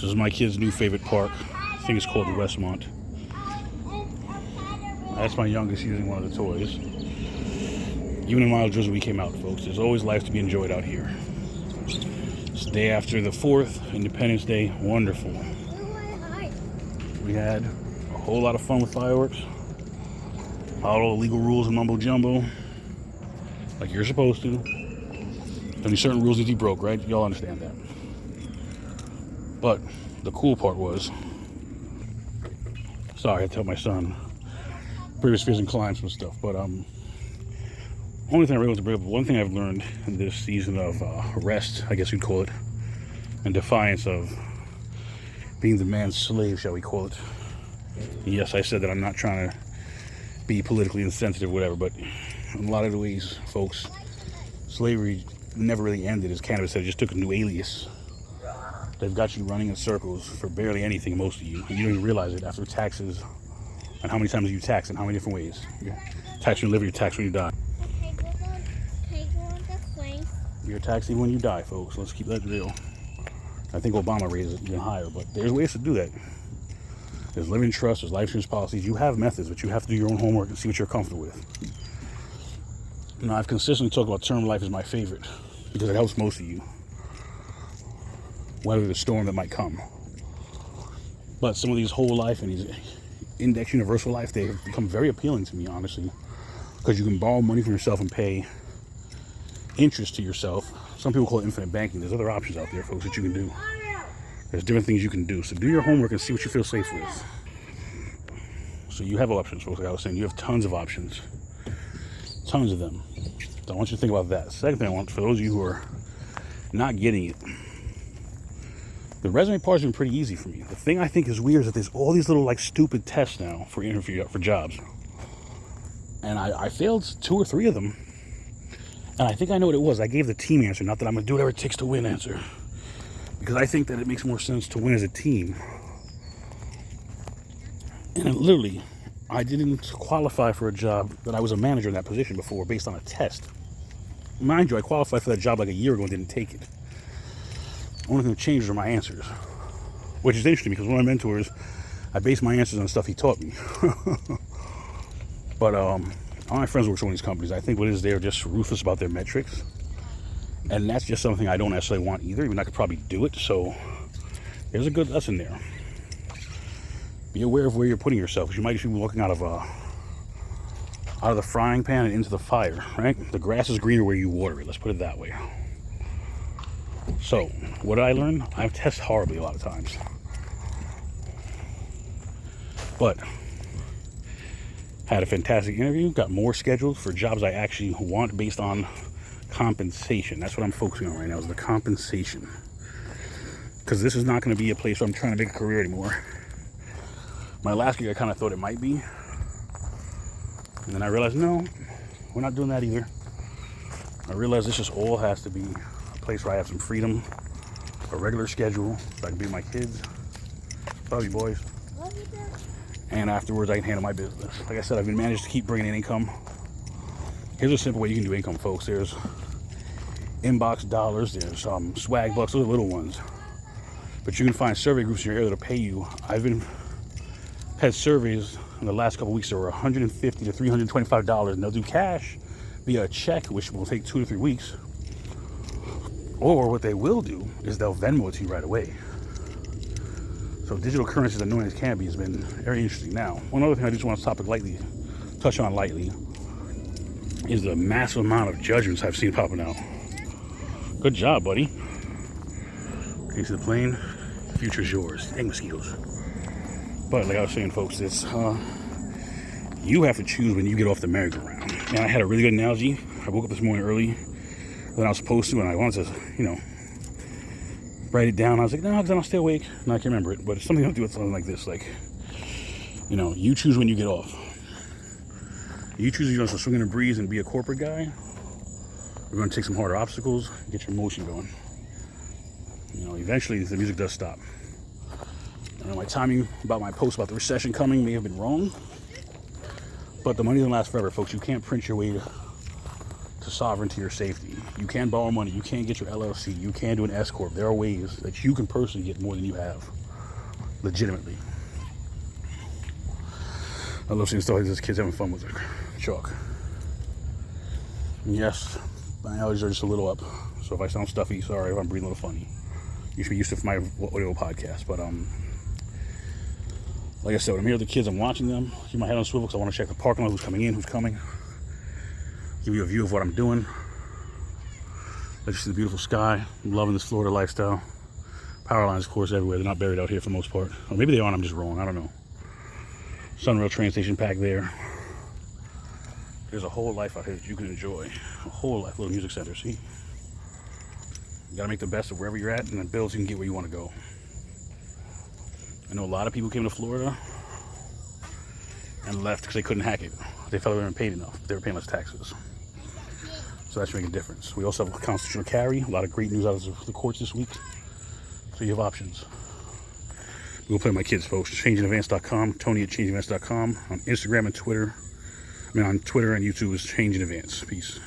This is my kid's new favorite park. I think it's called Westmont. That's my youngest using one of the toys. Even in mild drizzle, we came out, folks. There's always life to be enjoyed out here. It's the day after the 4th, Independence Day. Wonderful. We had a whole lot of fun with fireworks. Followed all the legal rules and mumbo jumbo, like you're supposed to. Only certain rules that you broke, right? Y'all understand that. But the cool part was, sorry, I tell my son previous fears and climbs and stuff, but only thing I really want to bring up, one thing I've learned in this season of rest, I guess you'd call it, and defiance of being the man's slave, shall we call it. And yes, I said that I'm not trying to be politically insensitive, whatever, but in a lot of the ways, folks, slavery never really ended, as cannabis said. It just took a new alias. They've got you running in circles for barely anything, most of you, and you don't even realize it after taxes, and how many times you tax in how many different ways. You tax when you live, you tax when you die. You're taxing when you die, folks. Let's keep that real. I think Obama raised it even higher, but there's ways to do that. There's living trust, there's life insurance policies. You have methods, but you have to do your own homework and see what you're comfortable with. Now, I've consistently talked about term life as my favorite because it helps most of you weather the storm that might come. But some of these whole life and these index universal life, they have become very appealing to me, honestly, because you can borrow money from yourself and pay interest to yourself. Some people call it infinite banking. There's other options out there, folks, that you can do. There's different things you can do. So do your homework and see what you feel safe with. So you have options, folks. Like I was saying, you have tons of options. Tons of them. So I want you to think about that. Second thing I want, for those of you who are not getting it, the resume part has been pretty easy for me. The thing I think is weird is that there's all these little, like, stupid tests now for interview for jobs. And I failed 2 or 3 of them. And I think I know what it was. I gave the team answer, not that I'm going to do whatever it takes to win answer. Because I think that it makes more sense to win as a team. And it literally, I didn't qualify for a job that I was a manager in that position before based on a test. Mind you, I qualified for that job like a year ago and didn't take it. The only thing that changed were my answers. Which is interesting because one of my mentors, I based my answers on stuff he taught me. But all my friends work for one of these companies. I think what it is, they're just ruthless about their metrics. And that's just something I don't necessarily want either, even though I could probably do it. So there's a good lesson there. Be aware of where you're putting yourself, because you might just be looking out of the frying pan and into the fire, right? The grass is greener where you water it. Let's put it that way. So, what did I learn? I test horribly a lot of times. But had a fantastic interview, got more scheduled for jobs I actually want based on compensation. That's what I'm focusing on right now, is the compensation. Because this is not going to be a place where I'm trying to make a career anymore. My last gig, I kind of thought it might be. And then I realized, no, we're not doing that either. I realized this just all has to be a place where I have some freedom, a regular schedule, so I can be with my kids. Love you, boys. Love you, Dad. And afterwards, I can handle my business. Like I said, I've been managed to keep bringing in income. Here's a simple way you can do income, folks. There's inbox dollars, there's swag bucks, those are little ones. But you can find survey groups in your area that'll pay you. I've had surveys in the last couple weeks that were $150 to $325, and they'll do cash via a check, which will take 2 to 3 weeks. Or what they will do is they'll Venmo it to you right away. So digital currency, as annoying as can be, has been very interesting. Now, one other thing I just want to touch on lightly, is the massive amount of judgments I've seen popping out. Good job, buddy. Can you see the plane? The future's yours. Dang mosquitoes. But like I was saying, folks, it's you have to choose when you get off the merry-go-round. And I had a really good analogy. I woke up this morning early than I was supposed to, and I wanted to, write it down. I was like, no, because I'll stay awake. And I can't remember it, but it's something to do with something like this. Like, you choose when you get off. You choose if you want to swing in a breeze and be a corporate guy. We're going to take some harder obstacles, get your motion going. Eventually the music does stop. My timing about my post about the recession coming may have been wrong, but the money doesn't last forever, folks. You can't print your way to sovereignty or safety. You can borrow money. You can get your LLC. You can do an S corp. There are ways that you can personally get more than you have, legitimately. I love seeing stuff like this. Kids having fun with it. Chalk. And yes, my allergies are just a little up. So if I sound stuffy, sorry if I'm breathing a little funny. You should be used to my audio podcast, but like I said, when I'm here with the kids, I'm watching them. Keep my head on swivel because I want to check the parking lot, who's coming in, who's coming. Give you a view of what I'm doing. Let you see the beautiful sky. I'm loving this Florida lifestyle. Power lines, of course, everywhere. They're not buried out here for the most part. Or maybe they are and I'm just wrong. I don't know. Sunrail train station pack there. There's a whole life out here that you can enjoy. A whole life. Little music center, see? You gotta make the best of wherever you're at and then build so you can get where you want to go. I know a lot of people came to Florida and left because they couldn't hack it. They felt they weren't paid enough. They were paying less taxes. So that should make a difference. We also have a constitutional carry. A lot of great news out of the courts this week. So you have options. We'll play with my kids, folks. ChangingAdvance.com. Tony at ChangingAdvance.com. On Instagram and Twitter. On Twitter and YouTube is Changing Advance. Peace.